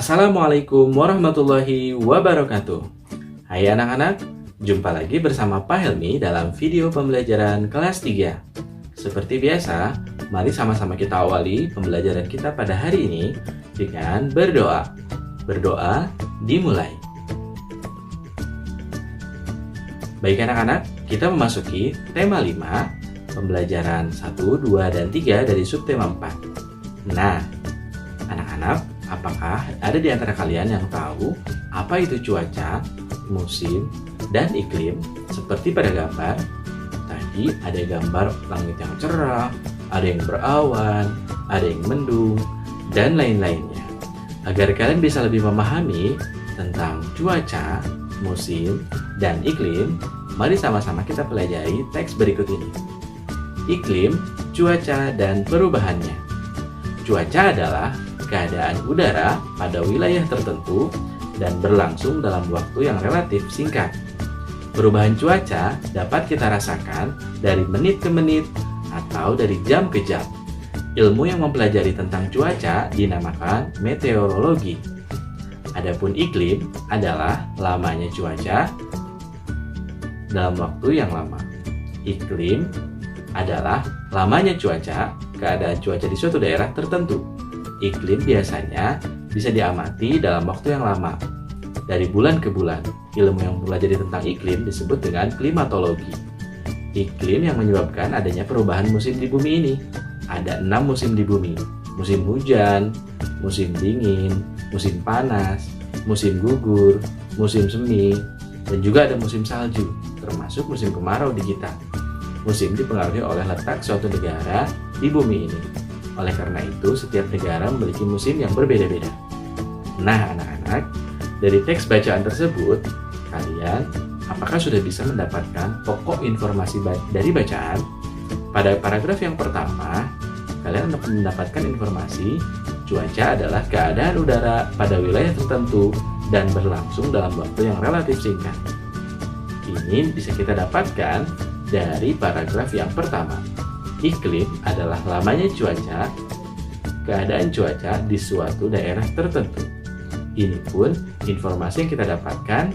Assalamualaikum warahmatullahi wabarakatuh. Hai anak-anak, jumpa lagi bersama Pak Helmi dalam video pembelajaran kelas 3. Seperti biasa, mari sama-sama kita awali pembelajaran kita pada hari ini dengan berdoa. Berdoa dimulai. Baik anak-anak, kita memasuki tema 5, pembelajaran 1, 2, dan 3 dari subtema 4. Nah, anak-anak, apakah ada di antara kalian yang tahu apa itu cuaca, musim, dan iklim? Seperti pada gambar, tadi ada gambar langit yang cerah, ada yang berawan, ada yang mendung, dan lain-lainnya. Agar kalian bisa lebih memahami tentang cuaca, musim, dan iklim, mari sama-sama kita pelajari teks berikut ini. Iklim, cuaca, dan perubahannya. Cuaca adalah keadaan udara pada wilayah tertentu dan berlangsung dalam waktu yang relatif singkat. Perubahan cuaca dapat kita rasakan dari menit ke menit atau dari jam ke jam. Ilmu yang mempelajari tentang cuaca dinamakan meteorologi. Adapun iklim adalah lamanya cuaca dalam waktu yang lama. Iklim adalah lamanya cuaca, keadaan cuaca di suatu daerah tertentu. Iklim biasanya bisa diamati dalam waktu yang lama, dari bulan ke bulan. Ilmu yang mempelajari tentang iklim disebut dengan klimatologi. Iklim yang menyebabkan adanya perubahan musim di bumi ini. Ada 6 musim di bumi: musim hujan, musim dingin, musim panas, musim gugur, musim semi, dan juga ada musim salju, termasuk musim kemarau di kita. Musim dipengaruhi oleh letak suatu negara di bumi ini. Oleh karena itu, setiap negara memiliki musim yang berbeda-beda. Nah, anak-anak, dari teks bacaan tersebut, kalian apakah sudah bisa mendapatkan pokok informasi dari bacaan? Pada paragraf yang pertama, kalian mendapatkan informasi cuaca adalah keadaan udara pada wilayah tertentu dan berlangsung dalam waktu yang relatif singkat. Ini bisa kita dapatkan dari paragraf yang pertama. Iklim adalah lamanya cuaca, keadaan cuaca di suatu daerah tertentu. Ini pun informasi yang kita dapatkan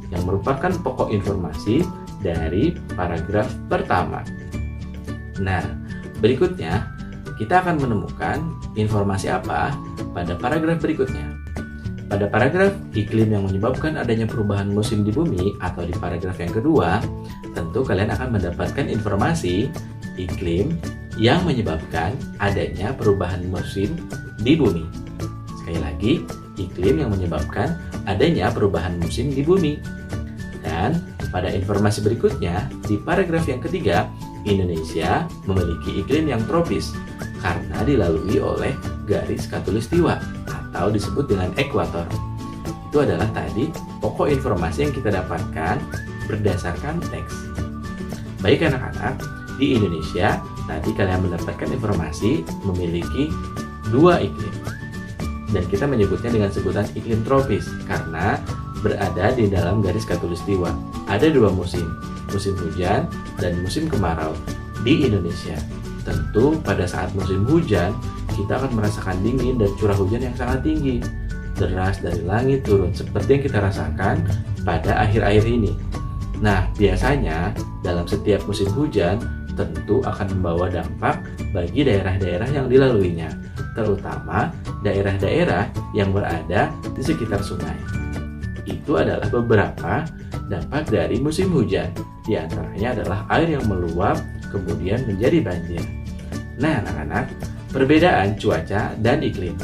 yang merupakan pokok informasi dari paragraf pertama. Nah, berikutnya kita akan menemukan informasi apa pada paragraf berikutnya. Pada paragraf iklim yang menyebabkan adanya perubahan musim di bumi atau di paragraf yang kedua, tentu kalian akan mendapatkan informasi iklim yang menyebabkan adanya perubahan musim di bumi. Sekali lagi, iklim yang menyebabkan adanya perubahan musim di bumi. Dan pada informasi berikutnya, di paragraf yang ketiga, Indonesia memiliki iklim yang tropis karena dilalui oleh garis khatulistiwa atau disebut dengan ekuator. Itu adalah tadi pokok informasi yang kita dapatkan berdasarkan teks. Baik anak-anak, di Indonesia tadi kalian mendapatkan informasi memiliki 2 iklim. Dan kita menyebutnya dengan sebutan iklim tropis karena berada di dalam garis khatulistiwa. Ada 2 musim, musim hujan dan musim kemarau di Indonesia. Tentu pada saat musim hujan, kita akan merasakan dingin dan curah hujan yang sangat tinggi. Deras dari langit turun seperti yang kita rasakan pada akhir-akhir ini. Nah, biasanya dalam setiap musim hujan tentu akan membawa dampak bagi daerah-daerah yang dilaluinya, terutama daerah-daerah yang berada di sekitar sungai. Itu adalah beberapa dampak dari musim hujan. Di antaranya adalah air yang meluap kemudian menjadi banjir. Nah, anak-anak, perbedaan cuaca dan iklim.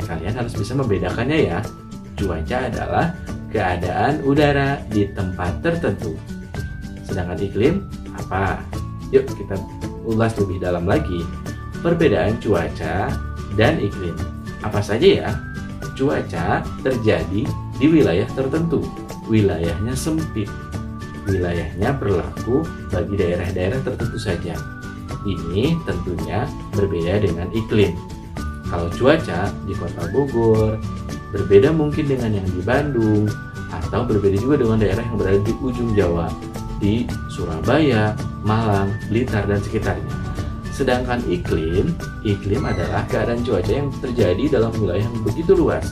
Kalian harus bisa membedakannya ya. Cuaca adalah keadaan udara di tempat tertentu. Sedangkan iklim apa? Yuk kita ulas lebih dalam lagi perbedaan cuaca dan iklim. Apa saja ya? Cuaca terjadi di wilayah tertentu. Wilayahnya sempit. Wilayahnya berlaku bagi daerah-daerah tertentu saja. Ini tentunya berbeda dengan iklim. Kalau cuaca di kota Bogor berbeda mungkin dengan yang di Bandung, atau berbeda juga dengan daerah yang berada di ujung Jawa, di Surabaya, Malang, Blitar, dan sekitarnya. Sedangkan iklim adalah keadaan cuaca yang terjadi dalam wilayah yang begitu luas.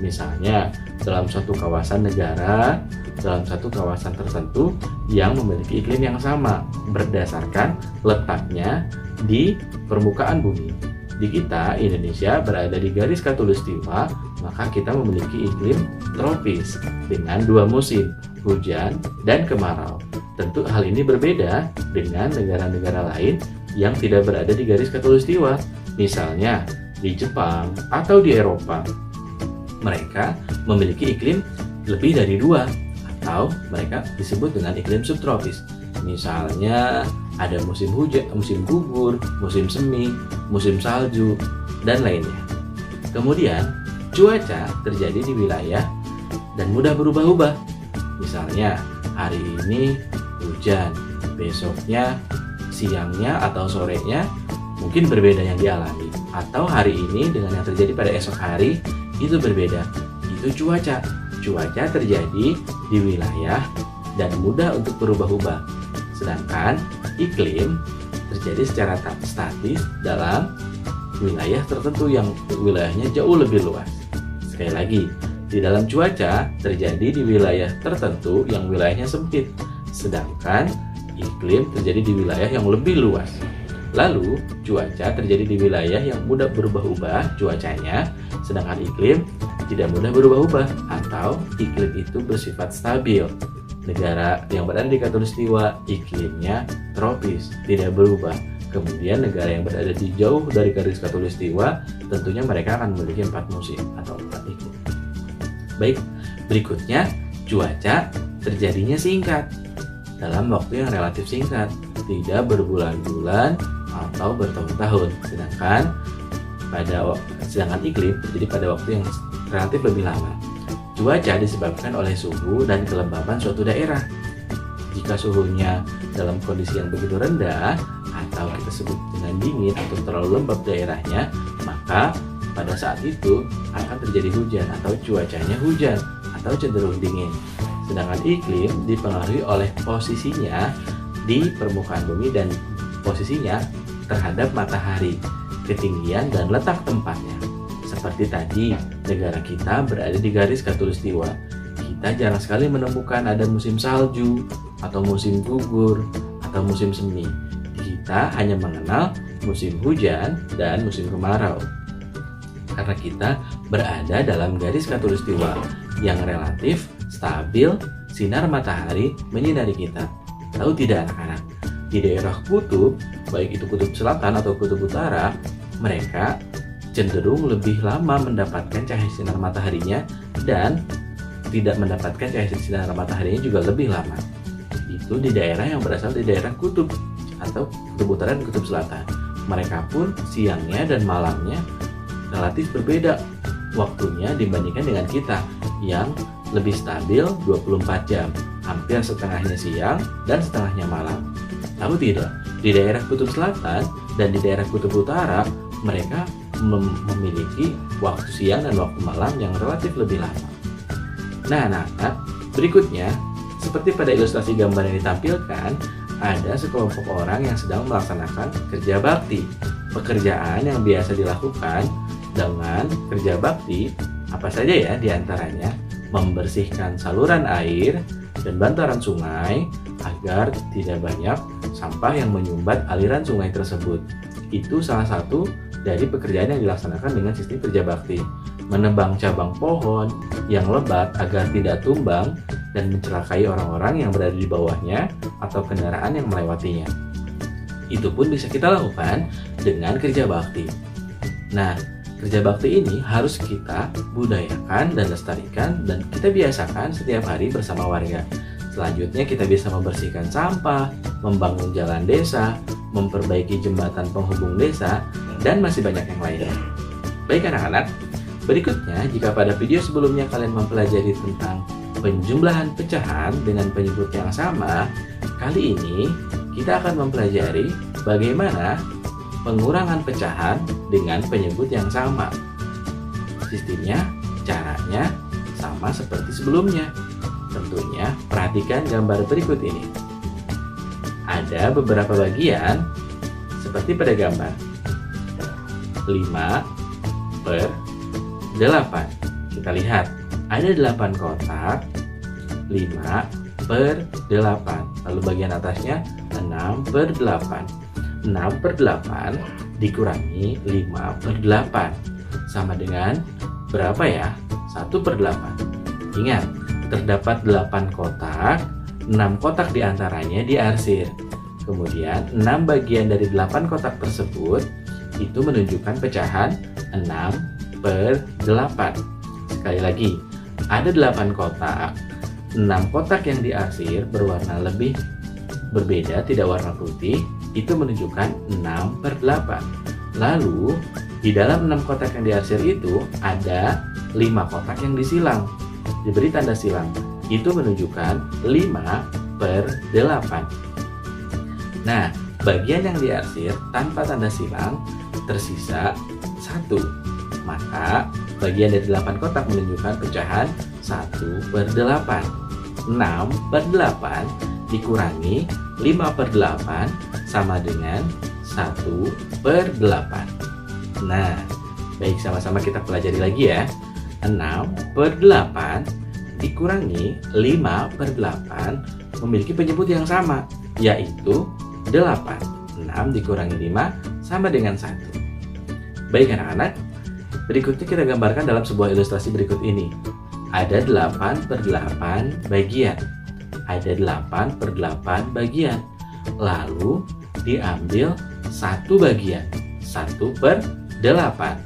Misalnya, dalam suatu kawasan negara, dalam satu kawasan tertentu yang memiliki iklim yang sama berdasarkan letaknya di permukaan bumi. Di kita, Indonesia berada di garis khatulistiwa, maka kita memiliki iklim tropis dengan 2 musim, hujan dan kemarau. Tentu hal ini berbeda dengan negara-negara lain yang tidak berada di garis khatulistiwa, misalnya di Jepang atau di Eropa. Mereka memiliki iklim lebih dari 2, atau mereka disebut dengan iklim subtropis. Misalnya ada musim hujan, musim gugur, musim semi, musim salju, dan lainnya. Kemudian, cuaca terjadi di wilayah dan mudah berubah-ubah. Misalnya, hari ini hujan, besoknya, siangnya atau sorenya mungkin berbeda yang dialami. Atau hari ini dengan yang terjadi pada esok hari itu berbeda. Itu cuaca. Cuaca terjadi di wilayah dan mudah untuk berubah-ubah. Sedangkan iklim terjadi secara statis dalam wilayah tertentu yang wilayahnya jauh lebih luas. Sekali lagi, di dalam cuaca terjadi di wilayah tertentu yang wilayahnya sempit, sedangkan iklim terjadi di wilayah yang lebih luas. Lalu, cuaca terjadi di wilayah yang mudah berubah-ubah cuacanya, sedangkan iklim tidak mudah berubah-ubah atau iklim itu bersifat stabil. Negara yang berada di khatulistiwa iklimnya tropis, tidak berubah. Kemudian negara yang berada di jauh dari garis khatulistiwa tentunya mereka akan memiliki 4 musim atau 4 iklim. Baik, berikutnya cuaca terjadinya singkat dalam waktu yang relatif singkat, tidak berbulan-bulan atau bertahun-tahun. Sedangkan iklim terjadi pada waktu yang relatif lebih lama. Cuaca disebabkan oleh suhu dan kelembapan suatu daerah. Jika suhunya dalam kondisi yang begitu rendah atau kita sebut dengan dingin atau terlalu lembab daerahnya, maka pada saat itu akan terjadi hujan atau cuacanya hujan atau cenderung dingin. Sedangkan iklim dipengaruhi oleh posisinya di permukaan bumi dan posisinya terhadap matahari, ketinggian dan letak tempatnya. Seperti tadi, negara kita berada di garis khatulistiwa. Kita jarang sekali menemukan ada musim salju, atau musim gugur, atau musim semi. Kita hanya mengenal musim hujan dan musim kemarau. Karena kita berada dalam garis khatulistiwa yang relatif stabil, sinar matahari menyinari kita. Tahu tidak anak-anak? Di daerah kutub, baik itu kutub selatan atau kutub utara, mereka cenderung lebih lama mendapatkan cahaya sinar mataharinya dan tidak mendapatkan cahaya sinar mataharinya juga lebih lama. Itu di daerah yang berasal dari daerah kutub atau kutub utara dan kutub selatan. Mereka pun siangnya dan malamnya relatif berbeda waktunya dibandingkan dengan kita yang lebih stabil 24 jam, hampir setengahnya siang dan setengahnya malam. Tahu tidak, di daerah kutub selatan dan di daerah kutub utara mereka memiliki waktu siang dan waktu malam yang relatif lebih lama. Nah, anak-anak, berikutnya seperti pada ilustrasi gambar yang ditampilkan, ada sekelompok orang yang sedang melaksanakan kerja bakti. Pekerjaan yang biasa dilakukan dengan kerja bakti apa saja ya diantaranya? Membersihkan saluran air dan bantaran sungai agar tidak banyak sampah yang menyumbat aliran sungai tersebut. Itu salah satu dari pekerjaan yang dilaksanakan dengan sistem kerja bakti. Menebang cabang pohon yang lebat agar tidak tumbang dan mencelakai orang-orang yang berada di bawahnya atau kendaraan yang melewatinya. Itu pun bisa kita lakukan dengan kerja bakti. Nah, kerja bakti ini harus kita budayakan dan lestarikan dan kita biasakan setiap hari bersama warga. Selanjutnya kita bisa membersihkan sampah, membangun jalan desa, memperbaiki jembatan penghubung desa, dan masih banyak yang lainnya. Baik anak-anak, berikutnya jika pada video sebelumnya kalian mempelajari tentang penjumlahan pecahan dengan penyebut yang sama, kali ini kita akan mempelajari bagaimana pengurangan pecahan dengan penyebut yang sama. Sistemnya, caranya sama seperti sebelumnya. Tentunya perhatikan gambar berikut ini. Ada beberapa bagian seperti pada gambar 5/8. Kita lihat, ada 8 kotak, 5 per 8. Lalu bagian atasnya 6 per 8. 6 per 8 dikurangi 5 per 8. Sama dengan berapa ya? 1 per 8. Ingat, terdapat 8 kotak, 6 kotak diantaranya diarsir. Kemudian 6 bagian dari 8 kotak tersebut itu menunjukkan pecahan 6 per 8. Sekali lagi, ada 8 kotak, 6 kotak yang diarsir berwarna lebih berbeda, tidak warna putih, itu menunjukkan 6 per 8. Lalu, di dalam 6 kotak yang diarsir itu ada 5 kotak yang disilang, diberi tanda silang, itu menunjukkan 5 per 8. Nah, bagian yang diarsir tanpa tanda silang tersisa 1. Maka bagian dari 8 kotak menunjukkan pecahan 1 per 8. 6 per 8 dikurangi 5 per 8 sama dengan 1 per 8. Nah, baik, sama-sama kita pelajari lagi ya. 6 per 8 dikurangi 5 per 8 memiliki penyebut yang sama, yaitu 8. 6 dikurangi 5 sama dengan 1. Baik anak-anak, berikutnya kita gambarkan dalam sebuah ilustrasi berikut ini. Ada 8 per 8 bagian. Ada 8 per 8 bagian. Lalu diambil 1 bagian, 1 per 8.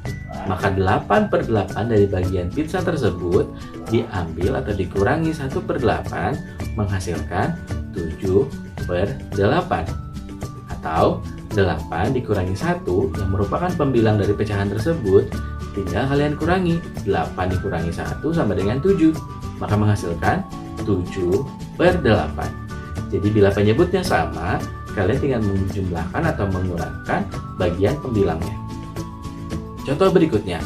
Maka 8 per 8 dari bagian pizza tersebut diambil atau dikurangi 1 per 8 menghasilkan 7 per 8. Atau 8 dikurangi 1 yang merupakan pembilang dari pecahan tersebut, tinggal kalian kurangi. 8 dikurangi 1 sama dengan 7, maka menghasilkan 7 per 8. Jadi bila penyebutnya sama, kalian tinggal menjumlahkan atau mengurangkan bagian pembilangnya. Contoh berikutnya,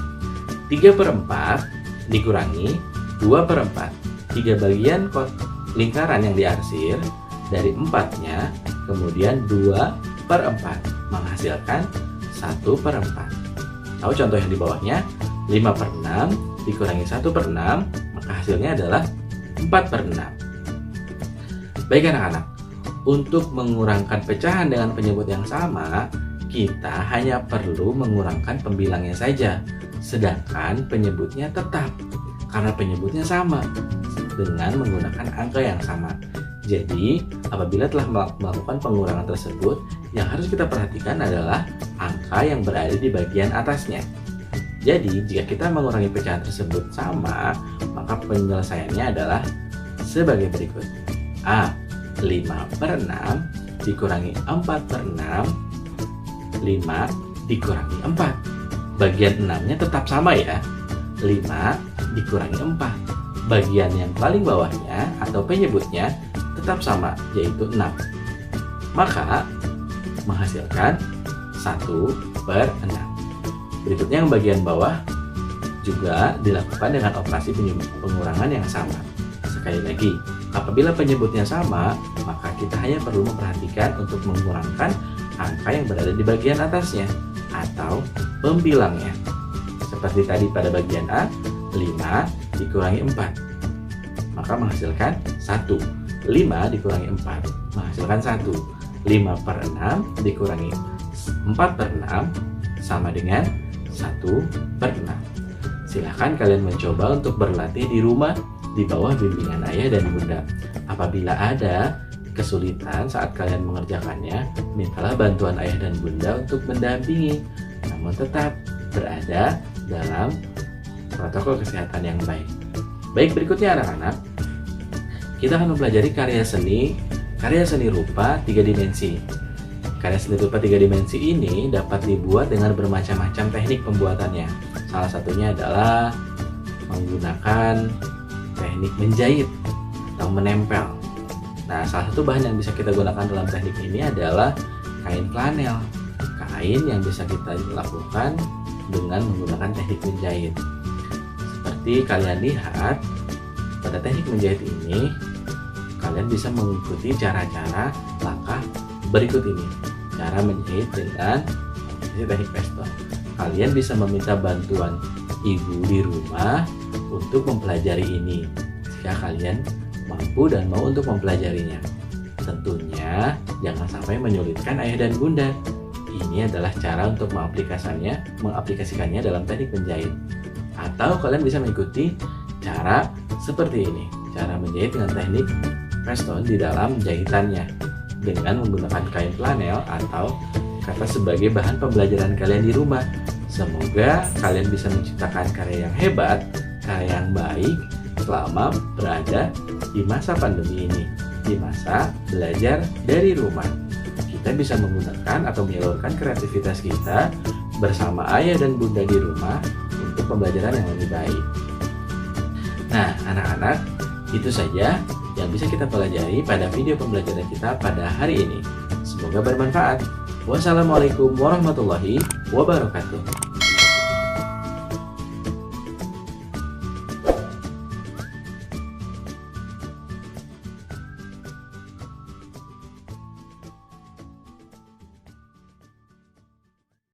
3 per 4 dikurangi 2 per 4. 3 bagian lingkaran yang diarsir, dari 4-nya, kemudian 2 per 4, menghasilkan 1 per 4. Tahu contoh yang di bawahnya, 5 per 6 dikurangi 1 per 6, maka hasilnya adalah 4 per 6. Baik anak-anak, untuk mengurangkan pecahan dengan penyebut yang sama, kita hanya perlu mengurangkan pembilangnya saja, sedangkan penyebutnya tetap, karena penyebutnya sama, dengan menggunakan angka yang sama. Jadi, apabila telah melakukan pengurangan tersebut, yang harus kita perhatikan adalah angka yang berada di bagian atasnya. Jadi, jika kita mengurangi pecahan tersebut sama, maka penyelesaiannya adalah sebagai berikut. A. 5 per 6 dikurangi 4 per 6, 5 dikurangi 4. Bagian 6-nya tetap sama ya, 5 dikurangi 4. Bagian yang paling bawahnya atau penyebutnya tetap sama, yaitu 6. Maka menghasilkan 1 per 6. Berikutnya yang bagian bawah juga dilakukan dengan operasi pengurangan yang sama. Sekali lagi, apabila penyebutnya sama, maka kita hanya perlu memperhatikan untuk mengurangkan angka yang berada di bagian atasnya atau pembilangnya. Seperti tadi pada bagian A, 5 dikurangi 4, maka menghasilkan 1. 5 dikurangi 4 menghasilkan 1. 5 per 6 dikurangi 4 per 6 sama dengan 1 per 6. Silahkan kalian mencoba untuk berlatih di rumah di bawah bimbingan ayah dan bunda. Apabila ada kesulitan saat kalian mengerjakannya, mintalah bantuan ayah dan bunda untuk mendampingi, namun tetap berada dalam protokol kesehatan yang baik. Baik, berikutnya anak-anak, kita akan mempelajari karya seni rupa 3 dimensi. Karya seni rupa 3 dimensi ini dapat dibuat dengan bermacam-macam teknik pembuatannya. Salah satunya adalah menggunakan teknik menjahit atau menempel. Nah, salah satu bahan yang bisa kita gunakan dalam teknik ini adalah kain flanel. Kain yang bisa kita lakukan dengan menggunakan teknik menjahit. Seperti kalian lihat, pada teknik menjahit ini, kalian bisa mengikuti cara-cara langkah berikut ini. Cara menjahit dengan teknik pesto. Kalian bisa meminta bantuan ibu di rumah untuk mempelajari ini jika kalian mampu dan mau untuk mempelajarinya. Tentunya jangan sampai menyulitkan ayah dan bunda. Ini adalah cara untuk mengaplikasikannya dalam teknik menjahit. Atau kalian bisa mengikuti cara seperti ini, cara menjahit dengan teknik press on di dalam jahitannya dengan menggunakan kain flanel atau kertas sebagai bahan pembelajaran kalian di rumah. Semoga kalian bisa menciptakan karya yang hebat, karya yang baik selama berada di masa pandemi ini, di masa belajar dari rumah. Kita bisa menggunakan atau menyalurkan kreativitas kita bersama ayah dan bunda di rumah untuk pembelajaran yang lebih baik. Nah, anak-anak, itu saja yang bisa kita pelajari pada video pembelajaran kita pada hari ini. Semoga bermanfaat. Wassalamualaikum warahmatullahi wabarakatuh.